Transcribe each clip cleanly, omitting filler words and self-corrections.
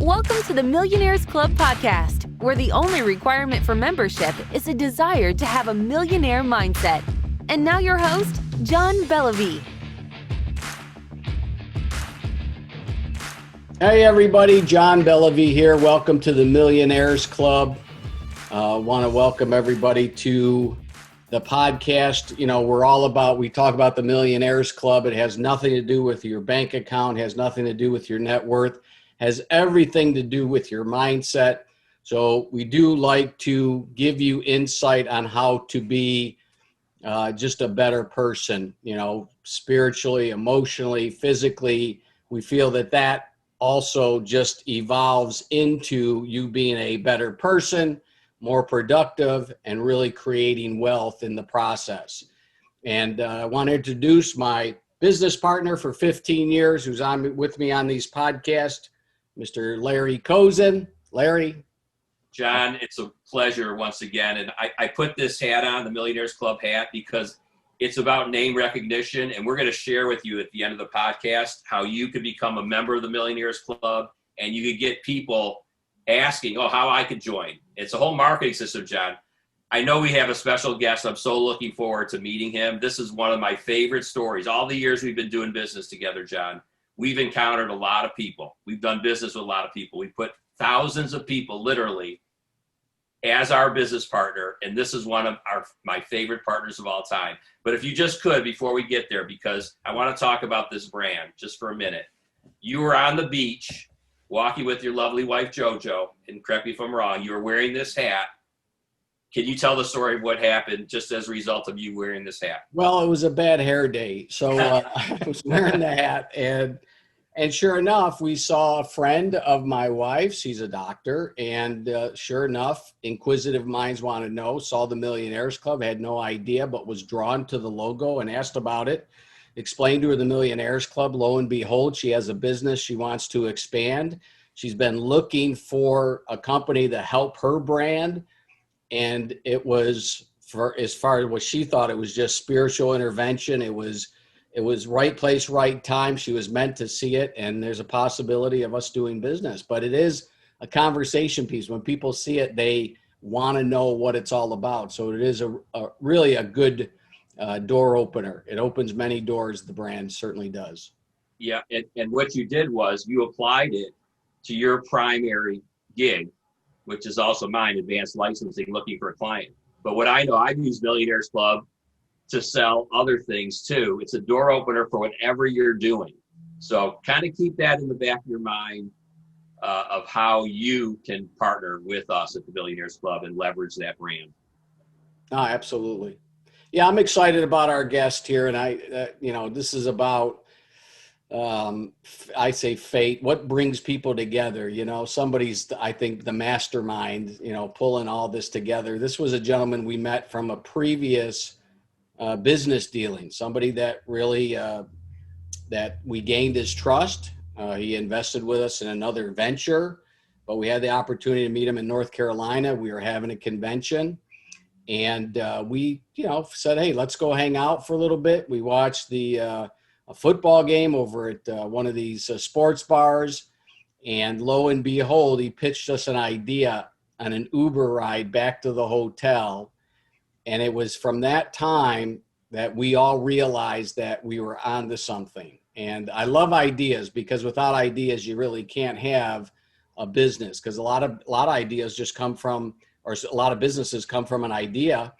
Welcome to the Millionaires Club podcast, where the only requirement for membership is a desire to have a millionaire mindset. And now your host, John Bellevue. Hey everybody, John Bellevue here. Welcome to the Millionaires Club. Want to welcome everybody to the podcast. We talk about the Millionaires Club. It has nothing to do with your bank account, has nothing to do with your net worth, has everything to do with your mindset. So we do like to give you insight on how to be just a better person, spiritually, emotionally, physically. We feel that also just evolves into you being a better person, more productive, and really creating wealth in the process. And I want to introduce my business partner for 15 years, who's on with me on these podcasts, Mr. Larry Kozin. Larry. John, it's a pleasure once again. And I put this hat on, the Millionaires Club hat, because it's about name recognition. And we're going to share with you at the end of the podcast how you could become a member of the Millionaires Club, and you could get people asking, how I could join. It's a whole marketing system, John. I know we have a special guest. I'm so looking forward to meeting him. This is one of my favorite stories. All the years we've been doing business together, John, we've encountered a lot of people. We've done business with a lot of people. We put thousands of people literally as our business partner. And this is one of my favorite partners of all time. But if you just could, before we get there, because I want to talk about this brand just for a minute. You were on the beach walking with your lovely wife, JoJo, and correct me if I'm wrong, you were wearing this hat. Can you tell the story of what happened just as a result of you wearing this hat? Well, it was a bad hair day. So I was wearing the hat, and sure enough, we saw a friend of my wife's. He's a doctor. And sure enough, inquisitive minds want to know, saw the Millionaires Club, had no idea, but was drawn to the logo and asked about it. Explained to her the Millionaires Club. Lo and behold, she has a business she wants to expand. She's been looking for a company to help her brand. And it was, for as far as what she thought, it was just spiritual intervention. It was right place, right time. She was meant to see it. And there's a possibility of us doing business. But it is a conversation piece. When people see it, they want to know what it's all about. So it is really a good door opener. It opens many doors. The brand certainly does. Yeah. And what you did was you applied it to your primary gig, which is also mine, advanced licensing, looking for a client. But what I know, I've used Millionaires Club to sell other things too. It's a door opener for whatever you're doing. So kind of keep that in the back of your mind of how you can partner with us at the Millionaires Club and leverage that brand. Oh, absolutely. Yeah, I'm excited about our guest here. And this is about, I say fate, what brings people together. Somebody's, I think, the mastermind, pulling all this together. This was a gentleman we met from a previous business dealing, somebody that really, that we gained his trust. He invested with us in another venture, but we had the opportunity to meet him in North Carolina. We were having a convention. And we, said, hey, let's go hang out for a little bit. We watched a football game over at one of these sports bars. And lo and behold, he pitched us an idea on an Uber ride back to the hotel. And it was from that time that we all realized that we were onto something. And I love ideas, because without ideas, you really can't have a business, because a lot of ideas just come from, or a lot of businesses come from an idea.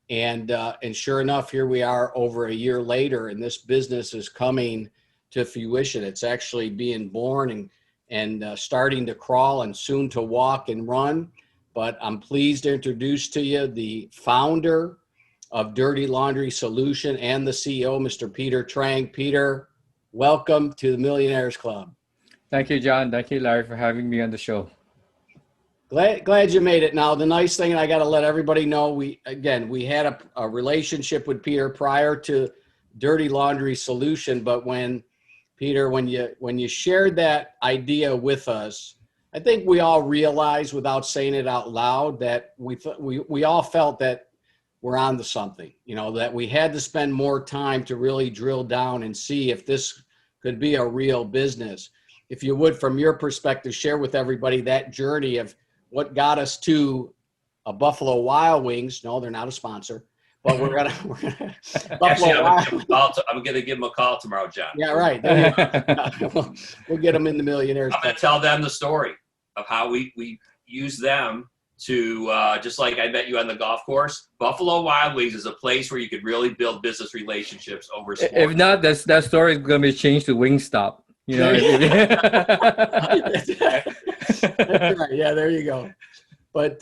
And sure enough, here we are over a year later, and this business is coming to fruition. It's actually being born and starting to crawl and soon to walk and run. But I'm pleased to introduce to you the founder of Dirty Laundry Solution and the CEO, Mr. Peter Trang. Peter, welcome to the Millionaires Club. Thank you, John. Thank you, Larry, for having me on the show. Glad you made it. Now, the nice thing, and I got to let everybody know, we had a relationship with Peter prior to Dirty Laundry Solution. But Peter, when you shared that idea with us, I think we all realized, without saying it out loud, that we all felt that we're on to something, that we had to spend more time to really drill down and see if this could be a real business. if you would, from your perspective, share with everybody that journey of what got us to a Buffalo Wild Wings. No, they're not a sponsor, but we're gonna Actually, Buffalo Wild. I'm gonna give them a call tomorrow, John. Yeah, right. There you go. We'll get them in the Millionaires. I'm gonna tell them the story of how we use them to just like I met you on the golf course. Buffalo Wild Wings is a place where you could really build business relationships over sports. If not, that story is going to be changed to Wingstop. You know. That's right. Yeah, there you go. But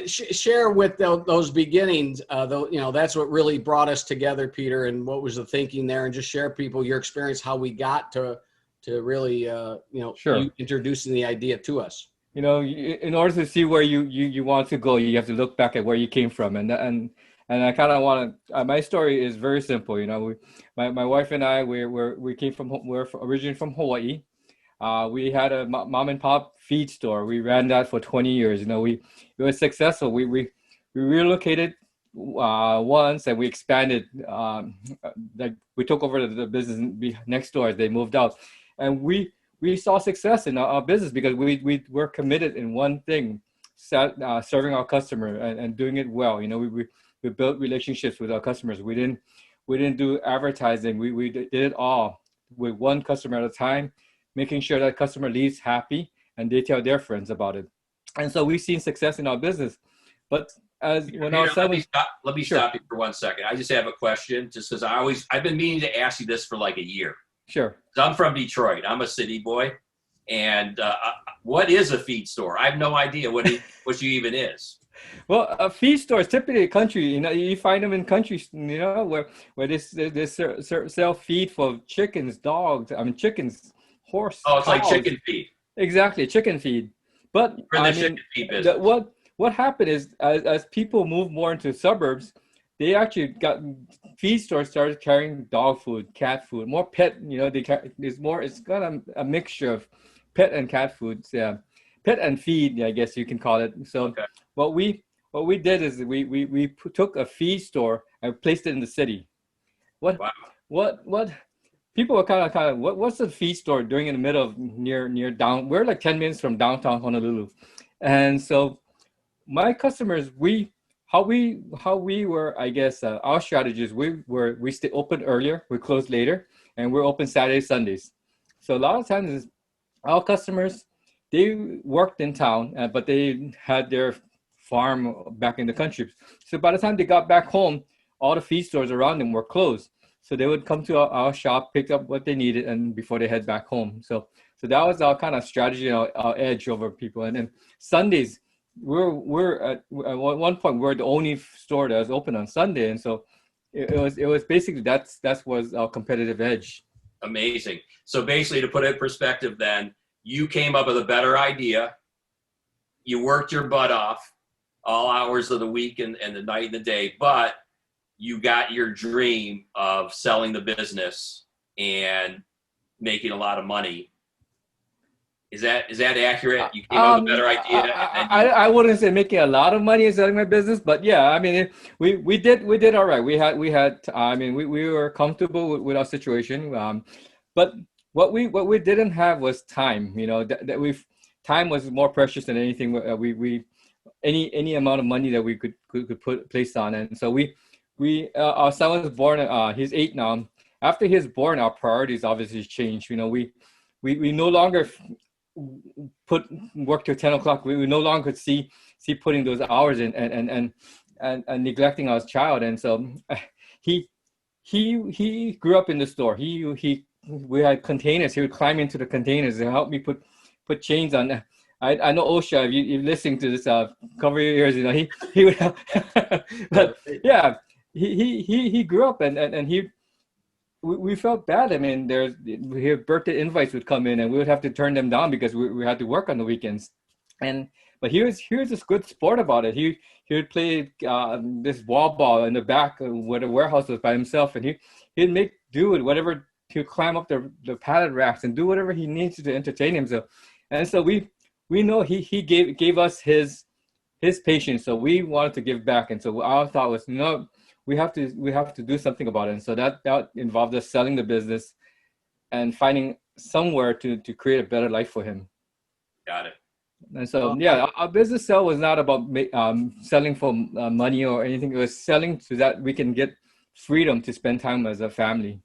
share with those beginnings. That's what really brought us together, Peter. And what was the thinking there? And just share people your experience, how we got to really, Sure. you introducing the idea to us. In order to see where you want to go, you have to look back at where you came from, and I kind of want to. My story is very simple. My wife and I we came from we're originally from Hawaii. We had a mom and pop feed store. We ran that for 20 years. It was successful. We relocated once, and we expanded. Like we took over the business next door as they moved out, and we saw success in our business because we were committed in one thing, serving our customer and doing it well. We built relationships with our customers. We didn't do advertising. We did it all with one customer at a time, making sure that customer leaves happy and they tell their friends about it. And so we've seen success in our business. But let me stop you for 1 second. I just have a question, just because I've been meaning to ask you this for like a year. Sure. I'm from Detroit. I'm a city boy. And what is a feed store? I have no idea what she even is. Well, a feed store is typically a country. You find them in countries, where they sell feed for chickens, dogs. chickens, horse. Oh, it's cows. like chicken feed. Exactly, chicken feed. But chicken feed business. What happened is as people move more into suburbs, they actually got feed stores started carrying dog food, cat food, more pet. It's got a mixture of pet and cat foods. Yeah, pet and feed, I guess you can call it. So okay. What we did is we took a feed store and placed it in the city. What people were kind of what's the feed store doing in the middle of near down? We're like 10 minutes from downtown Honolulu, and so my customers how we were, I guess, our strategies, we stay open earlier, we close later, and we're open Saturdays, Sundays. So a lot of times our customers, they worked in town, but they had their farm back in the country. So by the time they got back home, all the feed stores around them were closed. So they would come to our shop, pick up what they needed, and before they head back home. So that was our kind of strategy, our edge over people. And then Sundays, we're at one point we're the only store that was open on Sunday, and so it was basically that was our competitive edge. Amazing. So basically, to put it in perspective, then you came up with a better idea. You worked your butt off all hours of the week and the night and the day, but you got your dream of selling the business and making a lot of money. Is that accurate? You came up with a better idea. I wouldn't say making a lot of money in selling my business, but yeah, we did all right. We were comfortable with our situation. But what we didn't have was time. Time was more precious than anything. Any amount of money that we could put place on, and so our son was born. He's 8 now. After he was born, our priorities obviously changed. We no longer work till 10 o'clock. We no longer could see putting those hours in and neglecting our child. And so he grew up in the store. We had containers. He would climb into the containers and help me put chains on. I know OSHA, if you're listening to this, cover your ears, he would help. But yeah, he grew up and we felt bad. Birthday invites would come in and we would have to turn them down because we had to work on the weekends. But he was this good sport about it. He would play this wall ball in the back where the warehouse was by himself, and he'd make do with whatever. He'd climb up the pallet racks and do whatever he needs to entertain himself. And so we know he gave us his patience. So we wanted to give back, and so our thought was, we have to do something about it. And so that involved us selling the business and finding somewhere to create a better life for him. Got it. And so, yeah, our business sale was not about selling for money or anything. It was selling so that we can get freedom to spend time as a family.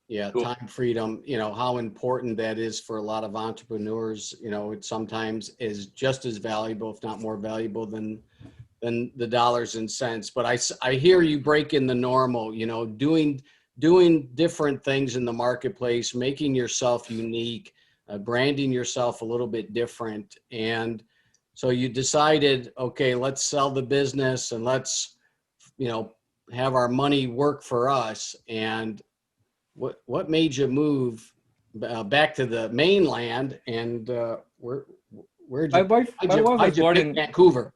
Yeah, Cool. time freedom, how important that is for a lot of entrepreneurs. It sometimes is just as valuable, if not more valuable than the dollars and cents. But I hear you breaking the normal, doing different things in the marketplace, making yourself unique, branding yourself a little bit different. And so you decided, okay, let's sell the business and let's, have our money work for us. And what made you move back to the mainland? And where'd My you, wife was why'd you born pick in Vancouver?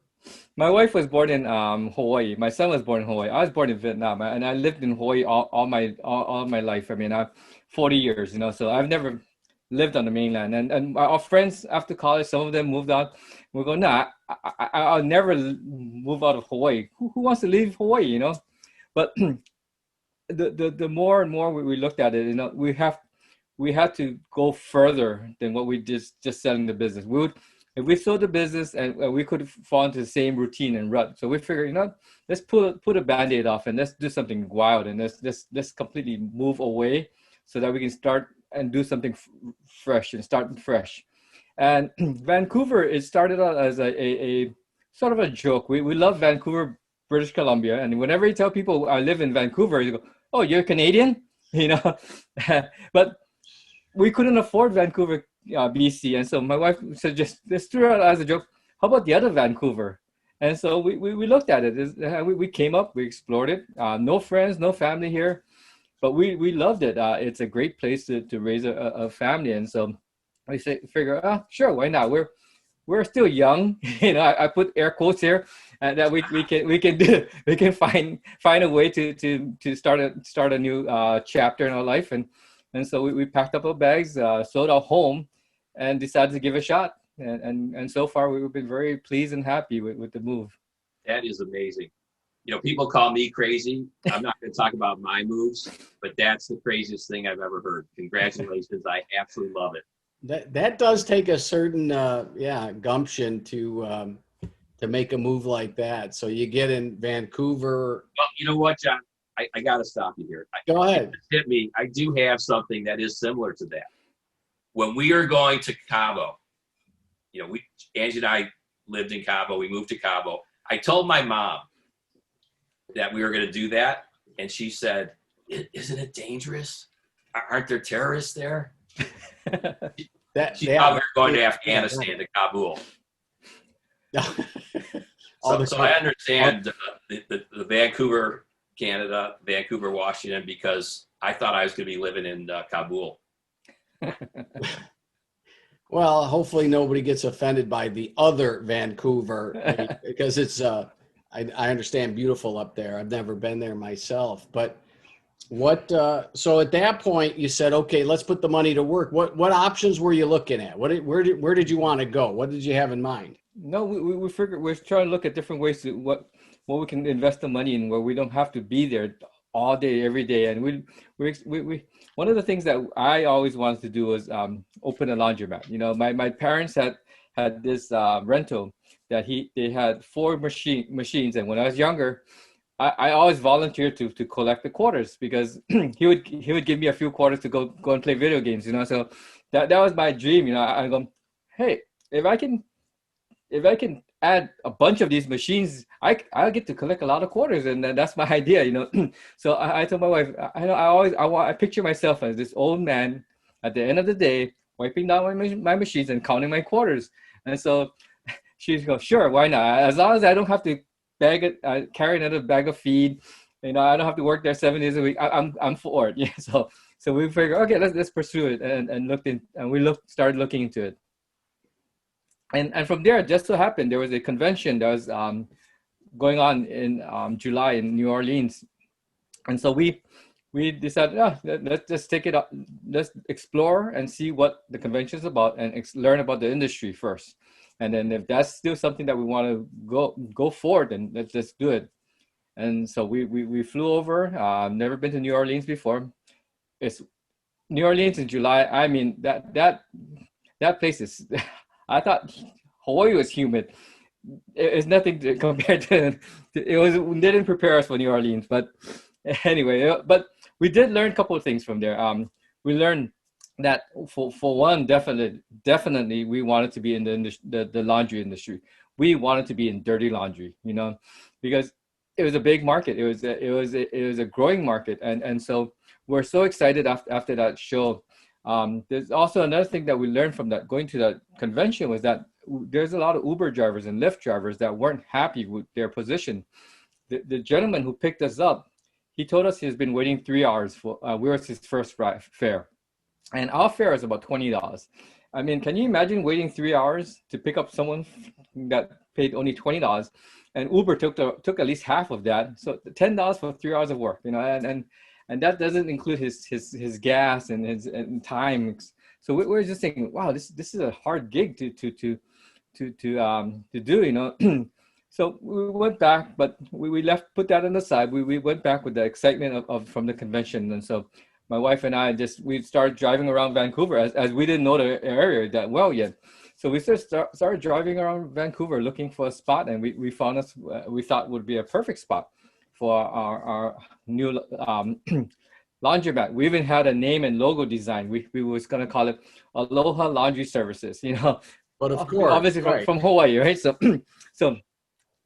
My wife was born in Hawaii. My son was born in Hawaii. I was born in Vietnam, and I lived in Hawaii all my life. I mean, I've 40 years, so I've never lived on the mainland. And our friends after college, some of them moved out. We're going, nah, I'll never move out of Hawaii. Who wants to leave Hawaii, But the more and more we looked at it, we had to go further than what we just selling the business. If we sold the business and we could fall into the same routine and rut. So we figured, let's put a Band-Aid off and let's do something wild and let's completely move away so that we can start and do something fresh and start fresh. And Vancouver, it started out as a sort of a joke. We love Vancouver, British Columbia. And whenever you tell people I live in Vancouver, you go, oh, you're Canadian? But we couldn't afford Vancouver, BC. And so my wife said, just threw it out as a joke, how about the other Vancouver? And so we looked at it. We came up, we explored it. No friends, no family here, but we loved it. It's a great place to raise a family. And so we figure, sure, why not? We're still young. I put air quotes here, and that we can find a way to start a new chapter in our life. And so we packed up our bags, sold our home, and decided to give it a shot. And so far, we've been very pleased and happy with the move. That is amazing. People call me crazy. I'm not going to talk about my moves, but that's the craziest thing I've ever heard. Congratulations. I absolutely love it. That does take a certain, gumption to make a move like that. So you get in Vancouver. Well, you know what, John? I got to stop you here. Go ahead. Hit me. I do have something that is similar to that. When we are going to Cabo, Angie and I lived in Cabo. We moved to Cabo. I told my mom that we were going to do that. And she said, isn't it dangerous? Aren't there terrorists there? She thought we were going to Afghanistan, to Kabul. So I understand the Vancouver, Canada, Vancouver, Washington, because I thought I was going to be living in Kabul. Well, hopefully nobody gets offended by the other Vancouver because it's, I understand, beautiful up there. I've never been there myself, but so at that point you said, okay, let's put the money to work. What options were you looking at? Where did you want to go? What did you have in mind? No, we figured we're trying to look at different ways to what we can invest the money in where we don't have to be there all day, every day. And we one of the things that I always wanted to do was open a laundromat. My parents had this rental that they had 4 machines. And when I was younger, I always volunteered to collect the quarters because he would give me a few quarters to go and play video games, So that was my dream, I go, hey, if I can add a bunch of these machines, I'll get to collect a lot of quarters, and that's my idea, So I told my wife, I picture myself as this old man at the end of the day wiping down my machines and counting my quarters, and so she goes, sure, why not? As long as I don't have to carry another bag of feed, I don't have to work there 7 days a week. I'm for it. Yeah. So we figured, okay, let's pursue it, and we started looking into it. And from there, just so happened, there was a convention that was going on in July in New Orleans. And so we decided, let's just take it up. Let's explore and see what the convention is about and learn about the industry first. And then if that's still something that we want to go forward, then let's just do it. And so we flew over. Never been to New Orleans before. It's New Orleans in July. I mean, that place is. I thought Hawaii was humid. It's nothing to compare to. It was didn't prepare us for New Orleans, but anyway. But we did learn a couple of things from there. We learned that for one, definitely, we wanted to be in the laundry industry. We wanted to be in dirty laundry, because it was a big market. It was a growing market, and so we're so excited after that show. There's also another thing that we learned from that going to that convention was that there's a lot of Uber drivers and Lyft drivers that weren't happy with their position. The gentleman who picked us up, he told us he's been waiting 3 hours for we were his first fare, and our fare is about $20. I mean, can you imagine waiting 3 hours to pick up someone that paid only $20? And Uber took at least half of that, so $10 for 3 hours of work, and that doesn't include his gas and his time. So we're just thinking, wow, this is a hard gig to do, So we went back, but we put that on the side. We went back with the excitement of from the convention, and so my wife and I we started driving around Vancouver as we didn't know the area that well yet. So we started driving around Vancouver looking for a spot, and we found we thought would be a perfect spot for our new laundromat. We even had a name and logo design. We was gonna call it Aloha Laundry Services. But of course, obviously right. from Hawaii, right? So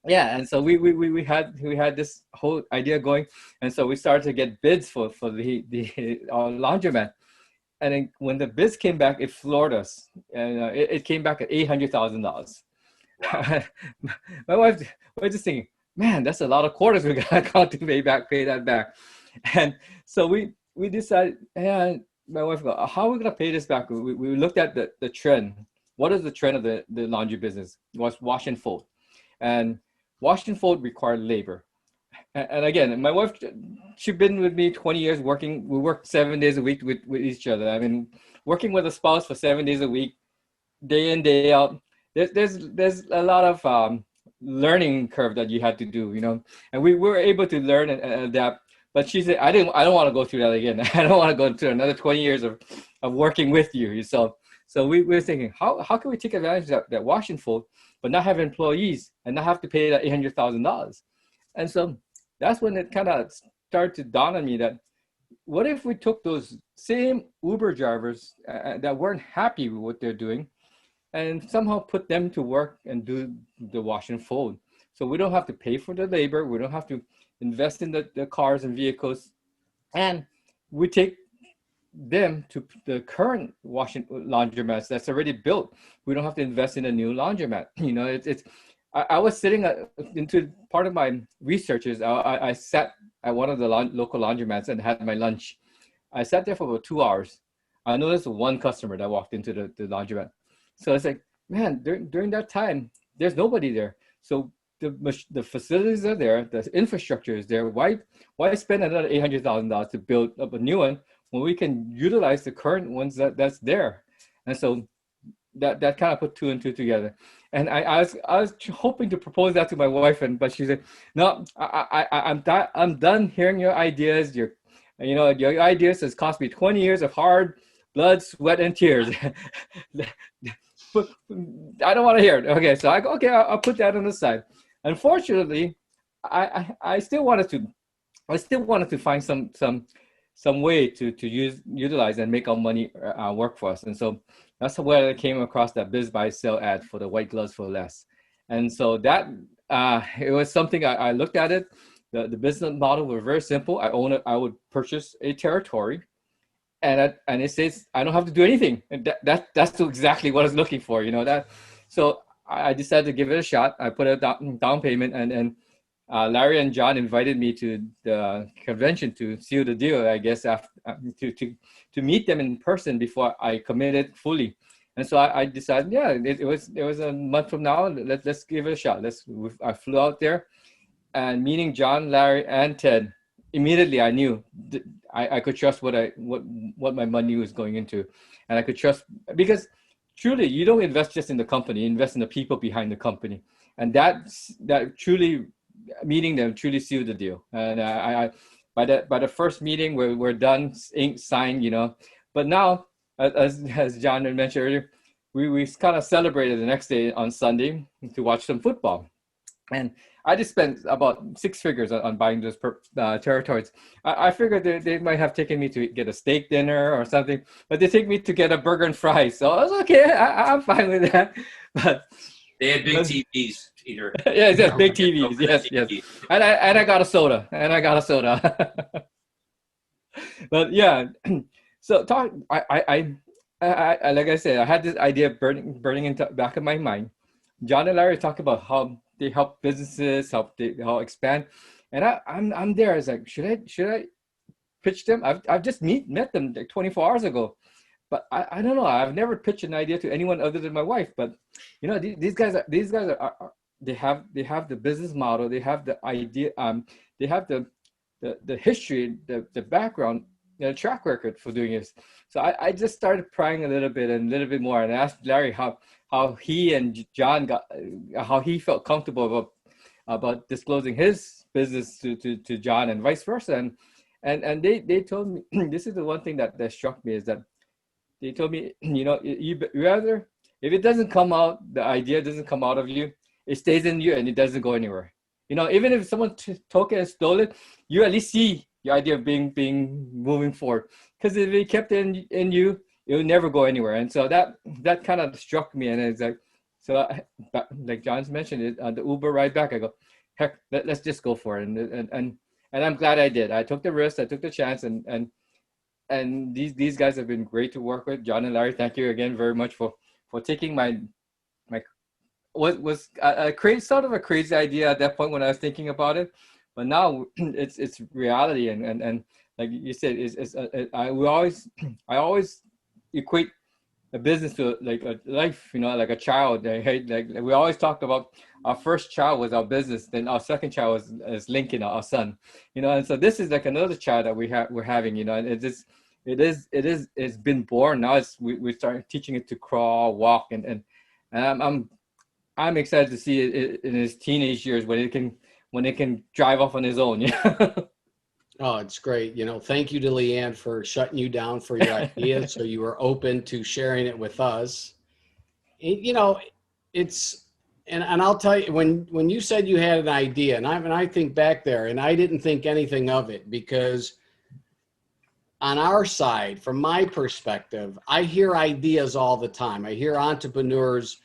yeah, and so we had this whole idea going, and so we started to get bids for the our laundromat. And then when the bids came back, it floored us, and it came back at $800,000. Wow. My wife was just thinking, man, that's a lot of quarters we got to pay that back. And so we decided, and my wife go, how are we gonna pay this back? We looked at the trend. What is the trend of the laundry business? It was wash and fold, and wash and fold required labor. And again, my wife, she's been with me 20 years working. We work 7 days a week with each other. I mean, working with a spouse for 7 days a week, day in, day out, there's a lot of learning curve that you had to do, and we were able to learn and adapt. But she said, I don't want to go through that again. I don't want to go through another 20 years of working with you. So we were thinking, how can we take advantage of that wash and fold, but not have employees and not have to pay that $800,000? And so that's when it kind of started to dawn on me that what if we took those same Uber drivers that weren't happy with what they're doing and somehow put them to work and do the wash and fold? So we don't have to pay for the labor. We don't have to invest in the cars and vehicles. And we take them to the current laundromats that's already built. We don't have to invest in a new laundromat. I was sitting into part of my researches. I sat at one of the local laundromats and had my lunch. I sat there for about 2 hours. I noticed one customer that walked into the laundromat. So it's like, man, during that time, there's nobody there. So the facilities are there, the infrastructure is there. Why spend another $800,000 to build up a new one when we can utilize the current ones that's there? And so that kind of put two and two together. And I was hoping to propose that to my wife, but she said, no, I'm done hearing your ideas. Your ideas has cost me 20 years of hard blood, sweat, and tears. I don't want to hear it. Okay, so I go, okay, I'll put that on the side. Unfortunately, I still wanted to find some way to utilize and make our money work for us. And so that's where I came across that biz buy sell ad for the white gloves for less. And so that it was something I looked at it. The business model was very simple. I would purchase a territory, and it says I don't have to do anything. And that's exactly what I was looking for. So I decided to give it a shot. I put a down payment, and Larry and John invited me to the convention to seal the deal, I guess, to meet them in person before I committed fully. And so I decided, yeah, it was a month from now. Let's give it a shot. I flew out there, and meeting John, Larry, and Ted, immediately I knew I could trust what my money was going into, and I could trust because truly you don't invest just in the company, you invest in the people behind the company, and that truly. Meeting them truly sealed the deal. And I by the first meeting we're done, ink signed, But now, as John had mentioned earlier, we kind of celebrated the next day on Sunday to watch some football. And I just spent about six figures on buying those territories. I figured they might have taken me to get a steak dinner or something, but they take me to get a burger and fries. So I was okay. I'm fine with that. But they had big TVs, Peter. Yes, big TVs. Yes. And I got a soda. But yeah, so I like I said, I had this idea burning into back of my mind. John and Larry talk about how they help businesses, how expand, and I'm there. I was like, should I pitch them? I've just met them like 24 hours ago, but I don't know. I've never pitched an idea to anyone other than my wife. But you know, these guys are they have the business model, they have the idea, they have the history, the background, the track record for doing this. So I just started prying a little bit more, and asked Larry how he and John how he felt comfortable about disclosing his business to John, and vice versa. And they told me this is the one thing that struck me, is that they told me, you know, you rather, if it doesn't come out, the idea doesn't come out of you, it stays in you and it doesn't go anywhere. You know, even if someone took it and stole it, you at least see the idea of being moving forward. Because if it kept in you, it would never go anywhere. And so that kind of struck me. And it's like, so like John's mentioned it, on the Uber ride back, I go, heck, let's just go for it. And I'm glad I did. I took the risk, I took the chance, and these guys have been great to work with. John and Larry, thank you again very much for taking my what was a sort of a crazy idea at that point when I was thinking about it, but now it's reality. And like you said, I always equate a business to like a life, you know, like a child. Like we always talked about our first child was our business, then our second child is Lincoln, our son, you know. And so this is like another child that we're having, you know. And it's been born now. We start teaching it to crawl, walk, and I'm excited to see it in his teenage years when it can drive off on his own. Yeah. Oh, it's great. You know, thank you to Leanne for shutting you down for your idea. So you were open to sharing it with us. You know, and I'll tell you, when you said you had an idea, and I think back there, and I didn't think anything of it, because on our side, from my perspective, I hear ideas all the time. I hear entrepreneurs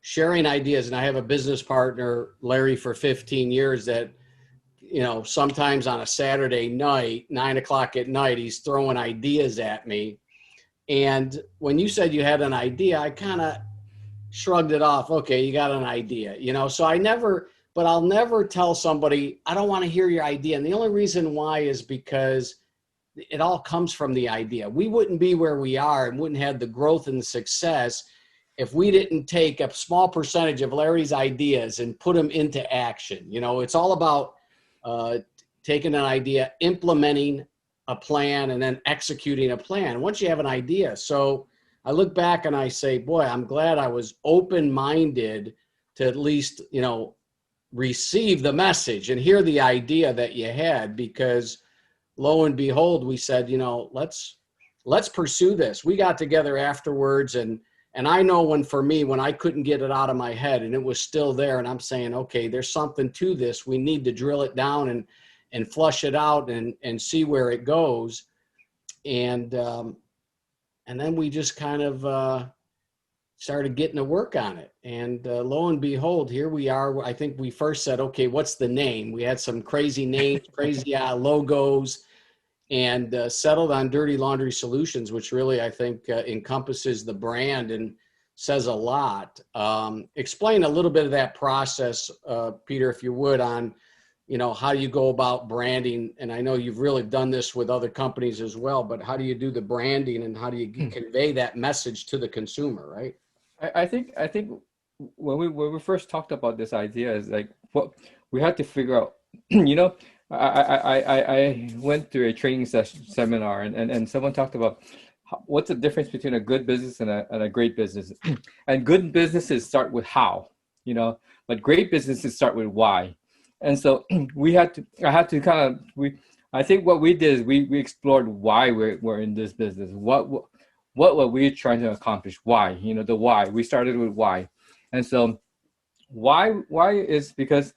sharing ideas, and I have a business partner, Larry, for 15 years that, you know, sometimes on a Saturday night, 9 o'clock at night, he's throwing ideas at me. And when you said you had an idea, I kind of shrugged it off. Okay, you got an idea, you know. So I'll never tell somebody, I don't want to hear your idea. And the only reason why is because it all comes from the idea. We wouldn't be where we are and wouldn't have the growth and the success if we didn't take a small percentage of Larry's ideas and put them into action. You know, it's all about taking an idea, implementing a plan, and then executing a plan once you have an idea. So I look back and I say, boy, I'm glad I was open-minded to at least, you know, receive the message and hear the idea that you had, because lo and behold, we said, you know, let's pursue this. We got together afterwards, and I know when I couldn't get it out of my head and it was still there, and I'm saying, okay, there's something to this. We need to drill it down and flush it out and see where it goes. And then we just kind of started getting to work on it. And lo and behold, here we are. I think we first said, okay, what's the name? We had some crazy names, crazy logos, and settled on Dirty Laundry Solutions, which really, I think, encompasses the brand and says a lot. Explain a little bit of that process, Peter, if you would, on, you know, how you go about branding. And I know you've really done this with other companies as well, but how do you do the branding and how do you convey that message to the consumer, right? I think when we first talked about this idea is like, what we had to figure out, you know, I went through a training seminar and someone talked about what's the difference between a good business and a great business. And good businesses start with how, you know, but great businesses start with why. And so I had to kind of I think what we did is we explored why we're in this business. What were we trying to accomplish? Why? The why. We started with why. And so why is because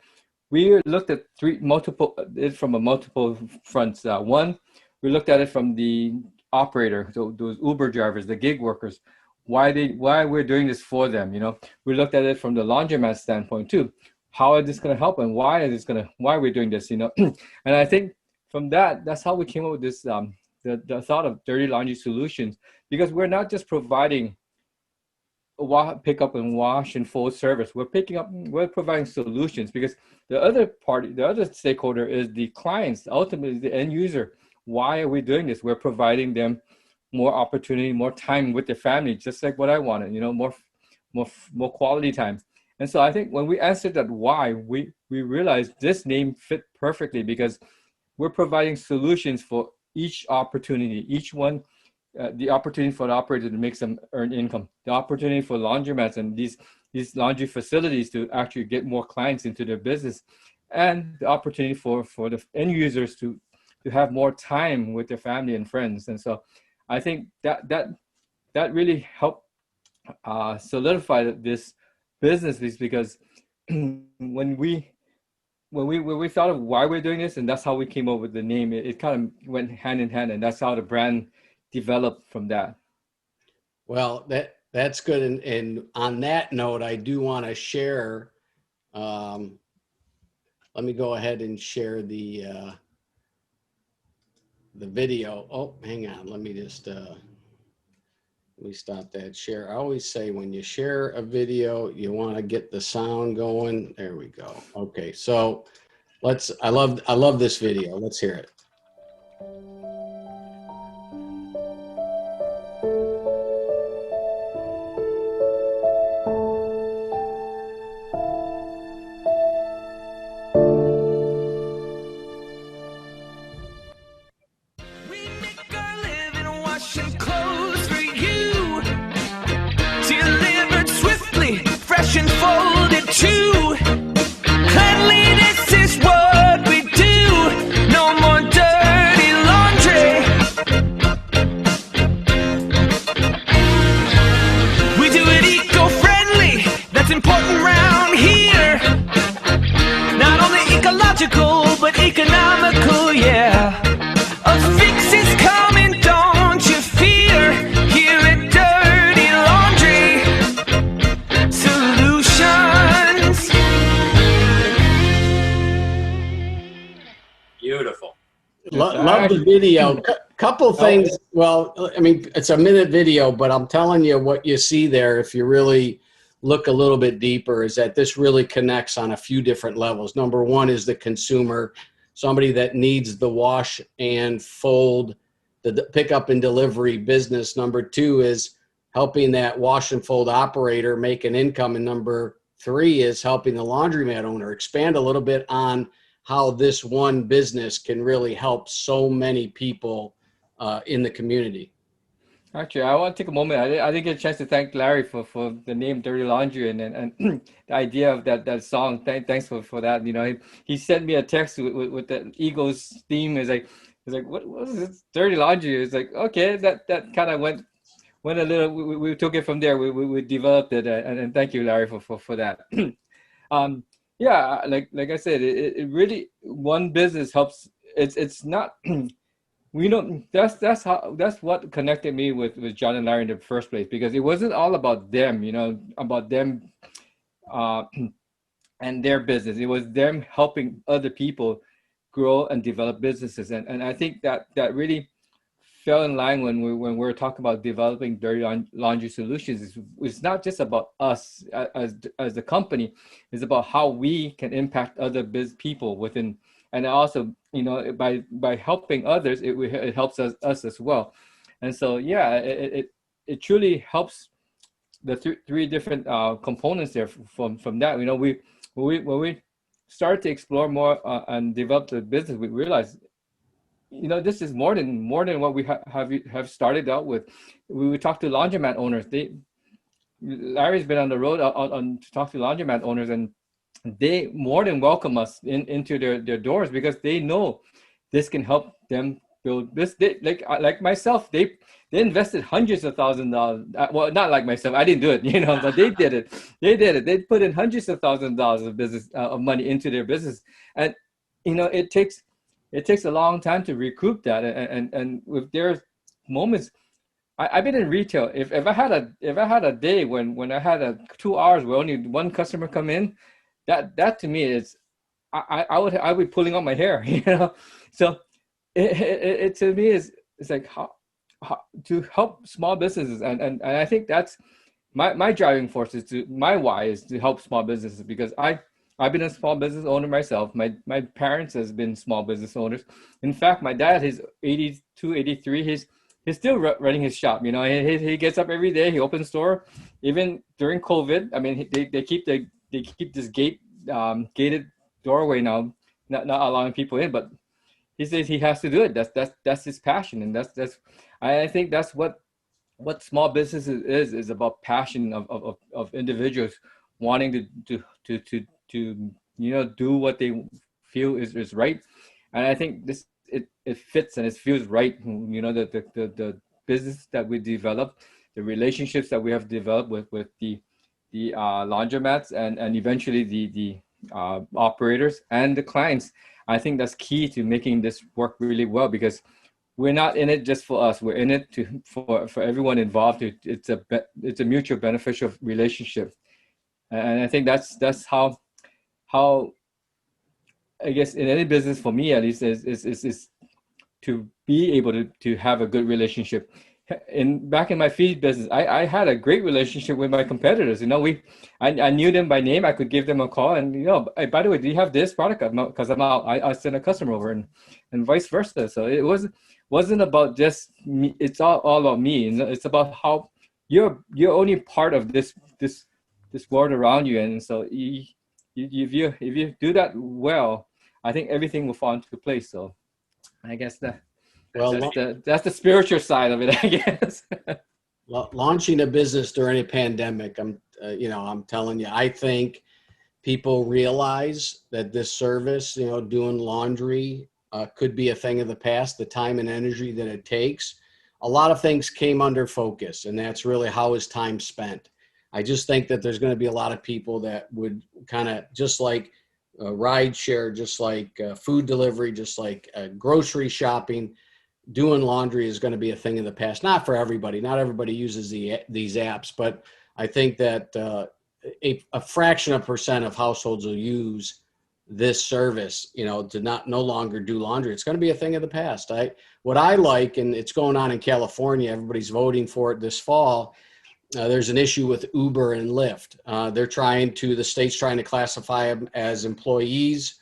we looked at it from a multiple fronts. One, we looked at it from the operator, so those Uber drivers, the gig workers, why we're doing this for them. We looked at it from the laundromat standpoint too. How is this going to help, and why we're doing this? And I think from that's how we came up with this the thought of dirty laundry solutions, because we're not just providing pick up and wash and fold service. We're providing solutions, because the other stakeholder is the clients, ultimately the end user. Why are we doing this? We're providing them more opportunity, more time with their family, just like what I wanted, more quality time. And so I think when we answered that why, we realized this name fit perfectly, because we're providing solutions for each opportunity, each one. The opportunity for the operator to make some earned income, the opportunity for laundromats and these laundry facilities to actually get more clients into their business, and the opportunity for the end users to have more time with their family and friends. And so I think that really helped solidify this business, because when we thought of why we're doing this, and that's how we came up with the name, it kind of went hand in hand, and that's how the brand developed from that. Well, that's good. And on that note, I do want to share. Let me go ahead and share the video. Oh, hang on. Let me just let me stop that share. I always say when you share a video, you want to get the sound going. There we go. Okay, so I love this video. Let's hear it. And folded too. Cleanliness is what we do. No more dirty laundry. We do it eco-friendly. That's important round here. Not only ecological, but economical, yeah. A fix is coming, don't you fear. Here at Dirty Laundry Solutions. Beautiful. Love the video. Couple things. Well, I mean, it's a minute video, but I'm telling you what you see there, if you really look a little bit deeper, is that this really connects on a few different levels. Number one is the consumer, somebody that needs the wash and fold, the pickup and delivery business. Number two is helping that wash and fold operator make an income. And number three is helping the laundromat owner. Expand a little bit on how this one business can really help so many people in the community. Actually, I want to take a moment. I didn't get a chance to thank Larry for the name Dirty Laundry and the idea of that song. Thanks for that. He sent me a text with the Eagles theme. He's like, what was this Dirty Laundry? It's like, okay, that kind of went a little. We took it from there. We developed it, and thank you, Larry, for that. Yeah, like I said, it really, one business helps. It's not. We don't. That's what connected me with John and Larry in the first place, because it wasn't all about them, about them and their business. It was them helping other people grow and develop businesses, and I think that really fell in line when we were talking about developing Dirty Laundry Solutions. It's not just about us as the company. It's about how we can impact other people within, and also by helping others, it helps us as well. And so yeah, it truly helps the three different components there from that. When we started to explore more and develop the business, we realized this is more than what we have started out with. We would talk to laundromat owners. Larry's been on the road to talk to laundromat owners, and they more than welcome us into their doors, because they know this can help them build this. Like myself, they invested hundreds of thousands of dollars. Well, not like myself, I didn't do it, but they did it. They put in hundreds of thousands of dollars of business of money into their business, and it takes a long time to recoup that. And if there's moments, I've been in retail. If I had a day when I had 2 hours where only one customer come in, that to me is I would be pulling out my hair, So it to me is it's like how to help small businesses, and I think that's my driving force my why is to help small businesses, because I've been a small business owner myself. My parents has been small business owners. In fact, my dad, he's 82, 83. He's still running his shop. He gets up every day. He opens store, even during COVID. I mean, they keep this gated doorway now, not allowing people in. But he says he has to do it. That's his passion, and I think that's what small businesses is about. Passion of individuals wanting to do what they feel is right. And I think it fits and it feels right. The business that we develop, the relationships that we have developed with the laundromats and eventually the operators and the clients. I think that's key to making this work really well, because we're not in it just for us. We're in it for everyone involved. It's a mutual beneficial relationship. And I think that's how I guess in any business, for me at least, is to be able to have a good relationship. Back in my feed business, I had a great relationship with my competitors. I knew them by name. I could give them a call and, hey, by the way, do you have this product? Because I'm out. I send a customer over and vice versa. So it wasn't about just me. It's all about me. It's about how you're only part of this world around you. And so if you do that well, I think everything will fall into place. So I guess that's the spiritual side of it, I guess. Launching a business during a pandemic, I'm telling you, I think people realize that this service, doing laundry, could be a thing of the past. The time and energy that it takes, a lot of things came under focus, and that's really how is time spent. I just think that there's going to be a lot of people that would kind of, just like ride share, just like food delivery, just like grocery shopping, doing laundry is going to be a thing of the past. Not for everybody. Not everybody uses these apps, but I think that a fraction of percent of households will use this service, to no longer do laundry. It's going to be a thing of the past. What I like, and it's going on in California, everybody's voting for it this fall. There's an issue with Uber and Lyft. The state's trying to classify them as employees.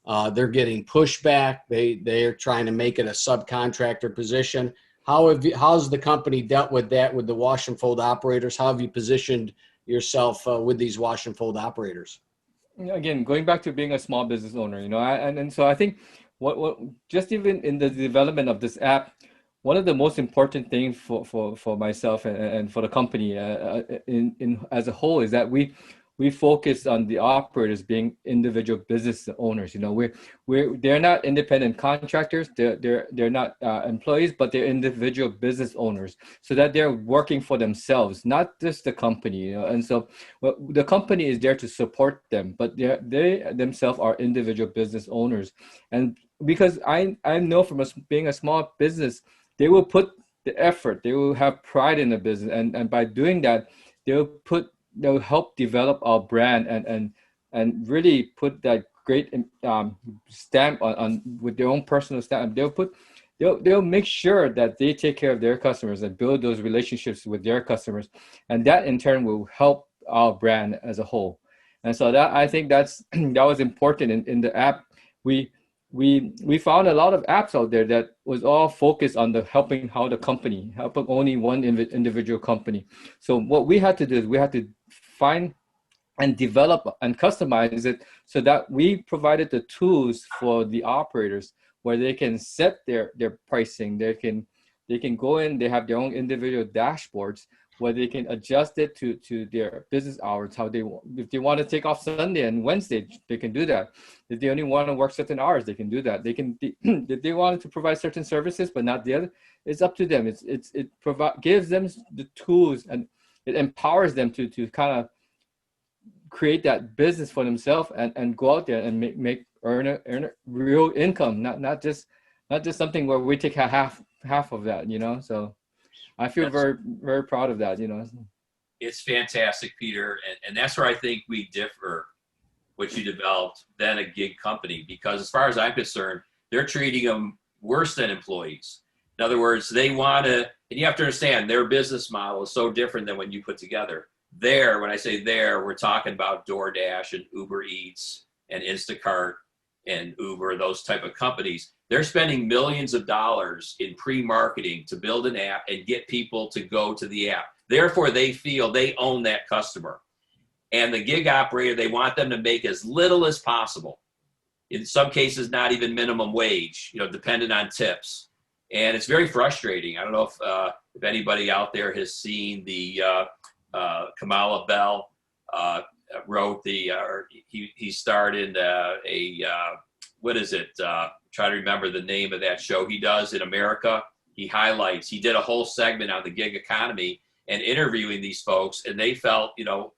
They're getting pushback. They're trying to make it a subcontractor position. How's the company dealt with that with the wash and fold operators? How have you positioned yourself with these wash and fold operators? Again, going back to being a small business owner, and so I think what just even in the development of this app, one of the most important things for myself and for the company in as a whole is that we focus on the operators being individual business owners. They're not independent contractors. They're not employees, but they're individual business owners, so that they're working for themselves, not just the company. And so the company is there to support them, but they themselves are individual business owners. And because I know from being a small business, they will put the effort, they will have pride in the business, and by doing that, they'll help develop our brand and really put that great stamp on with their own personal stamp. They'll make sure that they take care of their customers and build those relationships with their customers, and that in turn will help our brand as a whole. And so that, I think that was important in the app. We found a lot of apps out there that was all focused on helping only one individual company. So what we had to do is we had to find and develop and customize it so that we provided the tools for the operators where they can set their pricing. They can go in, they have their own individual dashboards where they can adjust it to their business hours, how they, if they want to take off Sunday and Wednesday, they can do that. If they only want to work certain hours, they can do that. They can, if they wanted to provide certain services, but not the other, it's up to them. It gives them the tools, and it empowers them to kind of create that business for themselves and go out there and earn a real income, not just something where we take half of that, you know. So I feel very, very proud of that, you know. It's fantastic, Peter. And that's where I think we differ, what you developed, than a gig company. Because as far as I'm concerned, they're treating them worse than employees. In other words, they want to, and you have to understand, their business model is so different than when you put together. When I say we're talking about DoorDash and Uber Eats and Instacart and Uber, those type of companies. They're spending millions of dollars in pre-marketing to build an app and get people to go to the app. Therefore, they feel they own that customer. And the gig operator, they want them to make as little as possible. In some cases, not even minimum wage, you know, dependent on tips. And it's very frustrating. I don't know if anybody out there has seen the Kamala Bell wrote he starred in what is it? Try to remember the name of that show he does in America. He did a whole segment on the gig economy and interviewing these folks, and they felt, you know,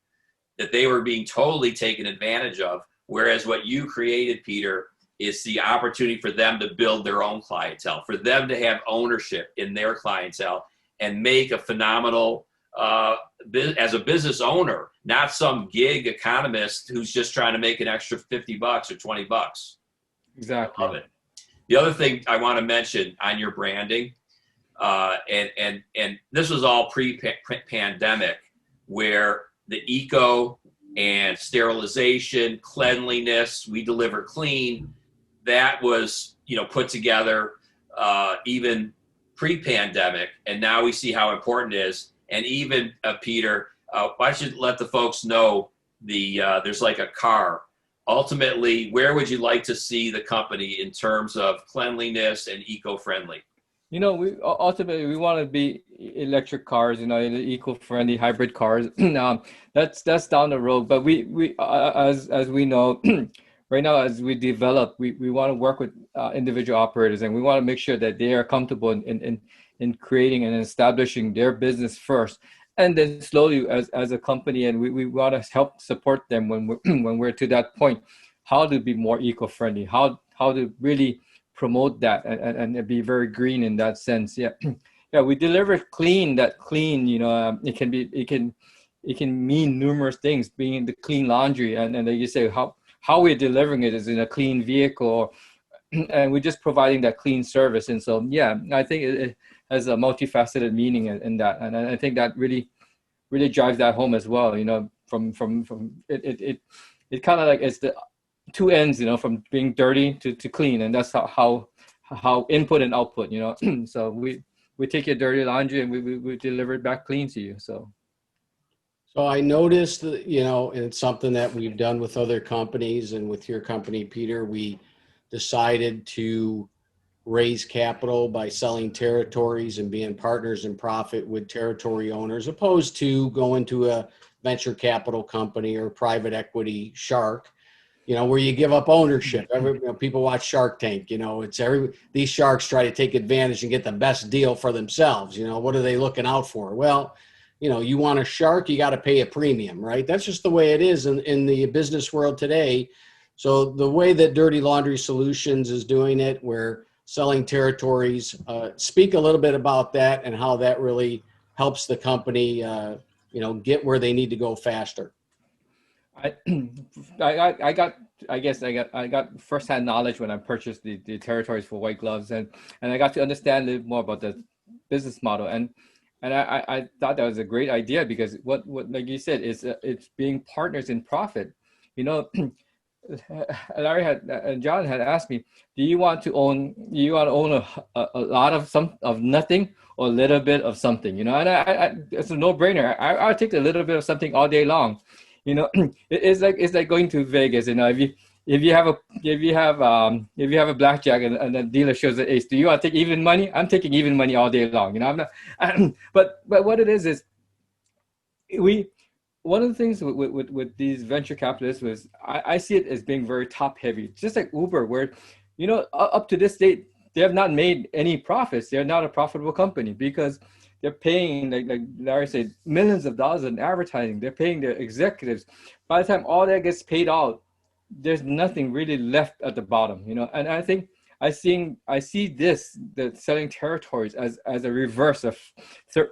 that they were being totally taken advantage of. Whereas what you created, Peter, is the opportunity for them to build their own clientele, for them to have ownership in their clientele and make a phenomenal, as a business owner, not some gig economist who's just trying to make an extra $50 or $20. Exactly. I love it. The other thing I want to mention on your branding, and this was all pre-pandemic, where the eco and sterilization, cleanliness, we deliver clean, that was, you know, put together even pre-pandemic, and now we see how important it is. And even Peter, why don't you let the folks know there's like a car. Ultimately, where would you like to see the company in terms of cleanliness and eco-friendly? You know, we ultimately want to be electric cars, you know, eco-friendly hybrid cars. That's down the road. But we as we know, right now, as we develop, we want to work with individual operators, and we want to make sure that they are comfortable in creating and establishing their business first, and then slowly as a company, and we want to help support them when we're to that point, how to be more eco-friendly, how to really promote that and be very green in that sense. Yeah, we deliver clean. That clean, you know, it can mean numerous things. Being the clean laundry, and like you say, how we're delivering it is in a clean vehicle, and we're just providing that clean service. And so, yeah, I think it has a multifaceted meaning in that, and I think that really drives that home as well. You know, from it kind of like it's the two ends, you know, from being dirty to clean, and that's how input and output, you know. So we take your dirty laundry and we deliver it back clean to you. So I noticed that, you know, and it's something that we've done with other companies, and with your company, Peter, we decided to raise capital by selling territories and being partners in profit with territory owners, opposed to going to a venture capital company or private equity shark, you know, where you give up ownership. People watch Shark Tank, you know, these sharks try to take advantage and get the best deal for themselves. You know, what are they looking out for? Well, you know, you want a shark, you got to pay a premium, right? That's just the way it is in the business world today. So the way that Dirty Laundry Solutions is doing it, we're selling territories. Speak a little bit about that and how that really helps the company, you know, get where they need to go faster. I got firsthand knowledge when I purchased the territories for White Gloves, and I got to understand a little more about the business model, and I thought that was a great idea, because what like you said, it's being partners in profit. You know, John had asked me, do you want to own a lot of nothing or a little bit of something? You know, and it's a no-brainer. I'll take a little bit of something all day long. You know, it's like going to Vegas. You know, if you have a blackjack and the dealer shows the ace, do you want to take even money? I'm taking even money all day long. You know, I'm not. But what it is we one of the things with these venture capitalists was I see it as being very top heavy, just like Uber, where, you know, up to this date, they have not made any profits. They're not a profitable company because they're paying, like Larry said, millions of dollars in advertising. They're paying their executives. By the time all that gets paid out, there's nothing really left at the bottom, you know. And I think I see this, the selling territories, as a reverse of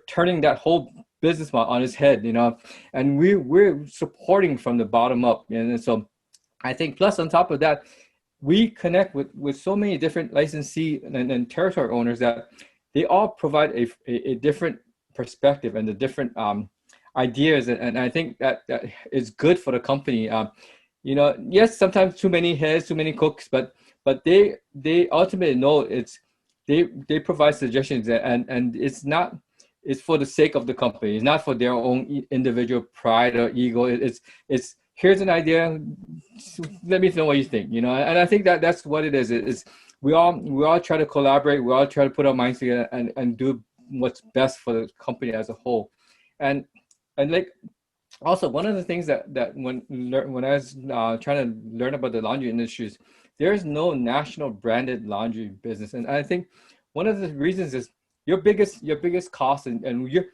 turning that whole business model on its head, you know. And we're supporting from the bottom up, and so I think, plus on top of that, we connect with so many different licensee and territory owners that they all provide a different perspective and the different ideas, and I think that is good for the company. You know, yes, sometimes too many heads, too many cooks, but they ultimately know they provide suggestions, and it's for the sake of the company. It's not for their own individual pride or ego. It's here's an idea, let me know what you think, you know. And I think that's what it is. It's we all try to collaborate, we all try to put our minds together and do what's best for the company as a whole. And like, also one of the things that when I was trying to learn about the laundry industries, there's no national branded laundry business. And I think one of the reasons is your biggest cost and your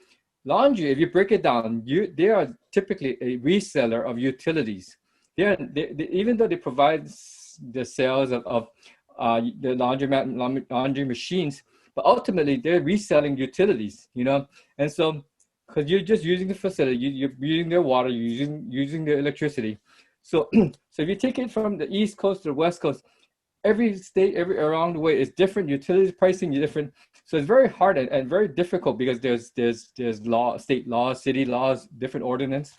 laundry, if you break it down, they are typically a reseller of utilities. They even though they provide the sales of the laundry machines, but ultimately they're reselling utilities, you know. And so, because you're just using the facility, you're using their water, you're using their electricity. So so if you take it from the East Coast to the West Coast, every state, around the way is different. Utilities pricing is different. So it's very hard and very difficult because there's law, state laws, city laws, different ordinance.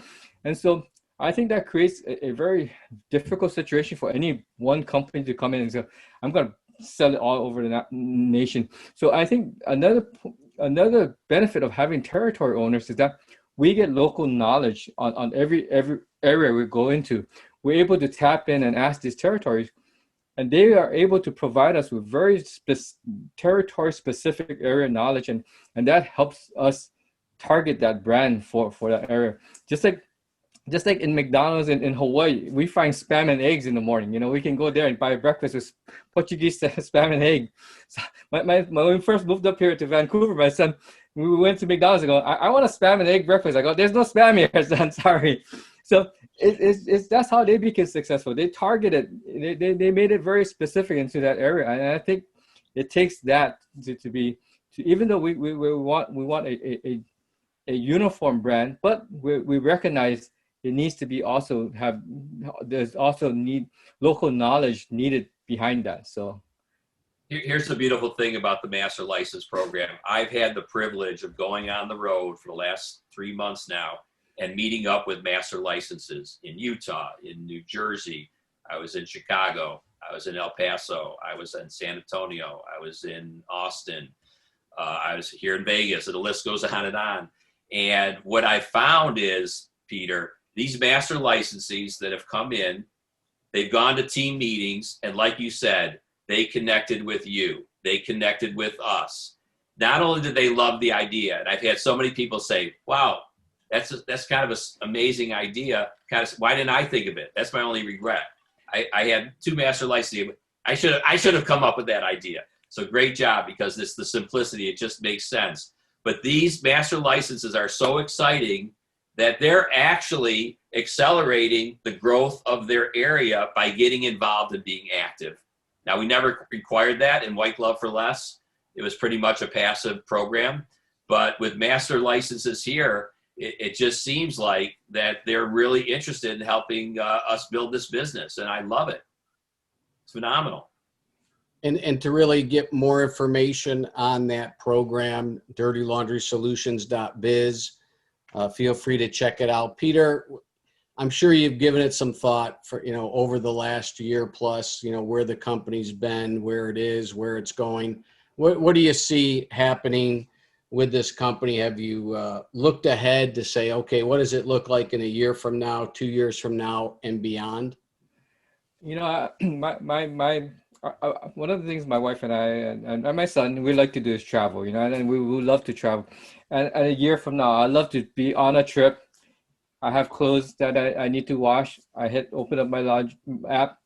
And so I think that creates a very difficult situation for any one company to come in and say, I'm going to sell it all over the nation. So I think another benefit of having territory owners is that we get local knowledge on every area we go into. We're able to tap in and ask these territories, and they are able to provide us with very territory-specific area knowledge, and that helps us target that brand for that area. Just like in McDonald's in Hawaii, we find spam and eggs in the morning. You know, we can go there and buy breakfast with Portuguese spam and egg. So when we first moved up here to Vancouver, my son, we went to McDonald's and go, I want a spam and egg breakfast. I go, there's no spam here, son, sorry. So that's how they became successful. They targeted, they made it very specific into that area. And I think it takes that to be, even though we want a uniform brand, but we recognize it needs to be there's also local knowledge needed behind that. So here's the beautiful thing about the Master License Program. I've had the privilege of going on the road for the last 3 months now and meeting up with master licenses in Utah, in New Jersey. I was in Chicago. I was in El Paso. I was in San Antonio. I was in Austin. I was here in Vegas, and the list goes on and on. And what I found is, Peter, these master licensees that have come in, they've gone to team meetings, and like you said, they connected with you. They connected with us. Not only did they love the idea, and I've had so many people say, wow, that's kind of an amazing idea. Why didn't I think of it? That's my only regret. I had 2 master licenses. I should have come up with that idea. So great job, because it's the simplicity. It just makes sense. But these master licenses are so exciting that they're actually accelerating the growth of their area by getting involved and being active. Now, we never required that in White Glove for Less. It was pretty much a passive program. But with master licenses here, it just seems like that they're really interested in helping us build this business. And I love it. It's phenomenal. And to really get more information on that program, dirtylaundrysolutions.biz, feel free to check it out. Peter, I'm sure you've given it some thought for, over the last year plus, where the company's been, where it is, where it's going. What do you see happening with this company? Have you looked ahead to say, okay, what does it look like in a year from now, 2 years from now, and beyond? One of the things my wife and I and my son, we like to do is travel, and we would love to travel. And a year from now, I'd love to be on a trip I have clothes that I need to wash. Open up my laundry app.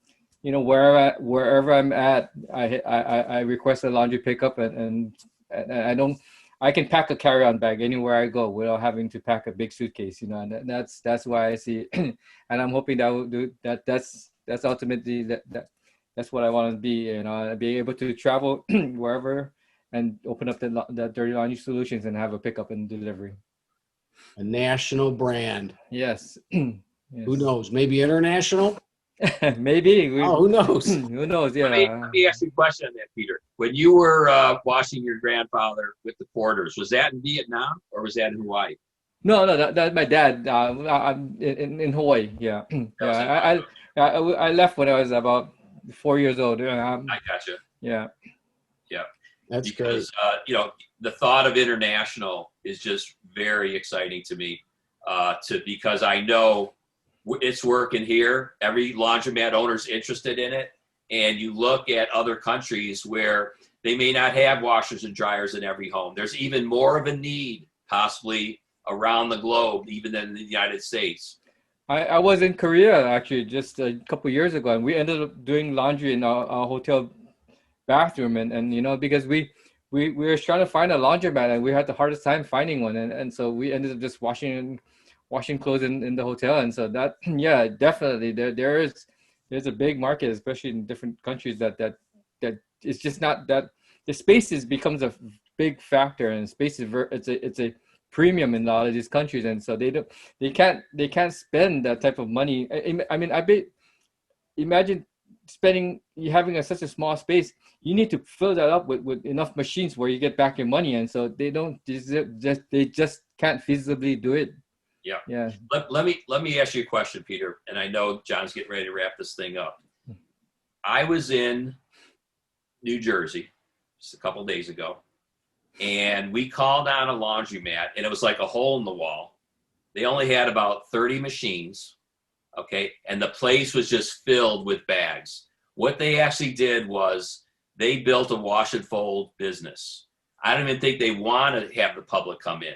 You know, wherever I'm at, I request a laundry pickup, and I can pack a carry-on bag anywhere I go without having to pack a big suitcase. You know, and that's why I see, and I'm hoping that will do that. That's ultimately that's what I want to be. You know, be able to travel wherever and open up the dirty laundry solutions and have a pickup and delivery. A national brand. Yes. Yes. Who knows? Maybe international? Maybe. Oh, who knows? Who knows? Yeah. Let me ask you a question on that, Peter. When you were watching your grandfather with the porters, was that in Vietnam or was that in Hawaii? No, that's my dad. I'm in Hawaii. Yeah. Yeah. I left when I was about 4 years old. I gotcha. Yeah. Yeah. That's because great. The thought of international is just very exciting to me. Because I know it's working here. Every laundromat owner's interested in it. And you look at other countries where they may not have washers and dryers in every home. There's even more of a need possibly around the globe, even than in the United States. I was in Korea actually just a couple of years ago, and we ended up doing laundry in our hotel bathroom, and you know, because we were trying to find a laundromat and we had the hardest time finding one, and so we ended up just washing clothes in the hotel. And so that, yeah, definitely there's a big market, especially in different countries, that it's just not that the spaces becomes a big factor, and space is it's a premium in a lot of these countries, and so they can't spend that type of money. I mean, imagine having such a small space. You need to fill that up with enough machines where you get back your money, and so they just can't feasibly do it. Yeah. Let me ask you a question, Peter, and I know John's getting ready to wrap this thing up. I was in New Jersey just a couple of days ago, and we called on a laundromat, and it was like a hole in the wall. They only had about 30 machines, okay, and the place was just filled with bags. What they actually did was they built a wash and fold business. I don't even think they want to have the public come in.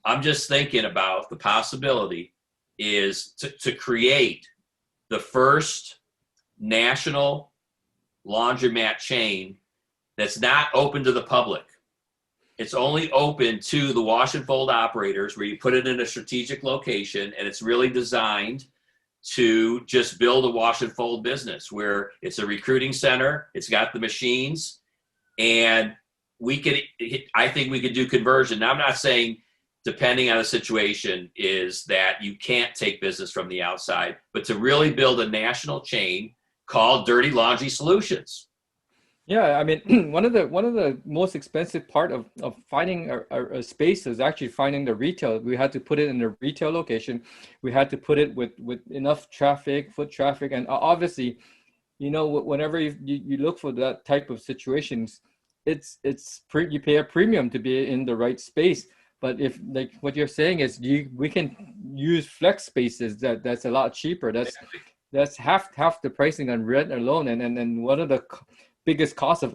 I'm just thinking about the possibility is to create the first national laundromat chain that's not open to the public. It's only open to the wash and fold operators, where you put it in a strategic location, and it's really designed to just build a wash and fold business where it's a recruiting center. It's got the machines, and I think we could do conversion. Now, I'm not saying, depending on the situation, is that you can't take business from the outside, but to really build a national chain called Dirty Laundry Solutions. Yeah, I mean, one of the most expensive part of finding a space is actually finding the retail. We had to put it in a retail location. We had to put it with enough foot traffic, and obviously, you know, whenever you look for that type of situations, you pay a premium to be in the right space. But if, like what you're saying is, we can use flex spaces that's a lot cheaper. That's half the pricing on rent alone, and one of the biggest cost of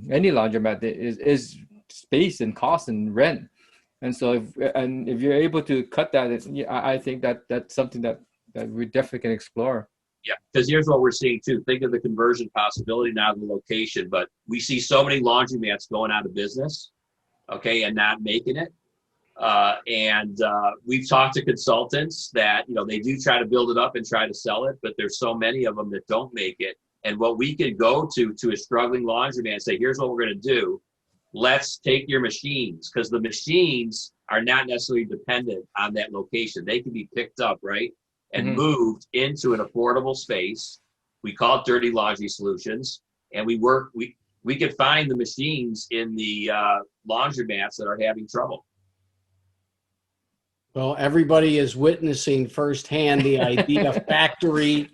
any laundromat is space and cost and rent. And so if you're able to cut that, I think that's something that we definitely can explore. Yeah, because here's what we're seeing too. Think of the conversion possibility, not the location, but we see so many laundromats going out of business, okay, and not making it. We've talked to consultants that, you know, they do try to build it up and try to sell it, but there's so many of them that don't make it. And what we could go to a struggling laundromat and say, here's what we're going to do. Let's take your machines, because the machines are not necessarily dependent on that location. They can be picked up, right, and moved into an affordable space. We call it Dirty Laundry Solutions, and we could find the machines in the laundromats that are having trouble. Well, everybody is witnessing firsthand the idea factory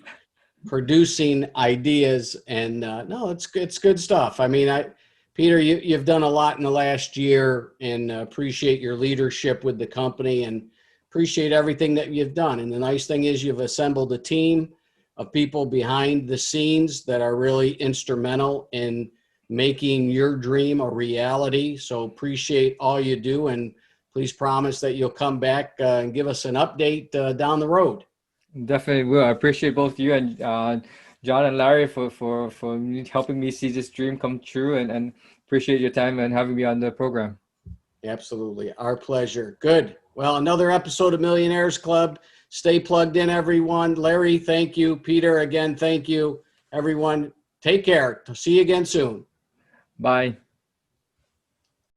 producing ideas, and no, it's good stuff. I mean, Peter, you've done a lot in the last year, and appreciate your leadership with the company, and appreciate everything that you've done. And the nice thing is you've assembled a team of people behind the scenes that are really instrumental in making your dream a reality. So appreciate all you do, and please promise that you'll come back and give us an update down the road. Definitely will. I appreciate both you and John and Larry for helping me see this dream come true, and appreciate your time and having me on the program. Absolutely. Our pleasure. Good. Well, another episode of Millionaires Club. Stay plugged in, everyone. Larry, thank you. Peter, again, thank you. Everyone, take care. See you again soon. Bye.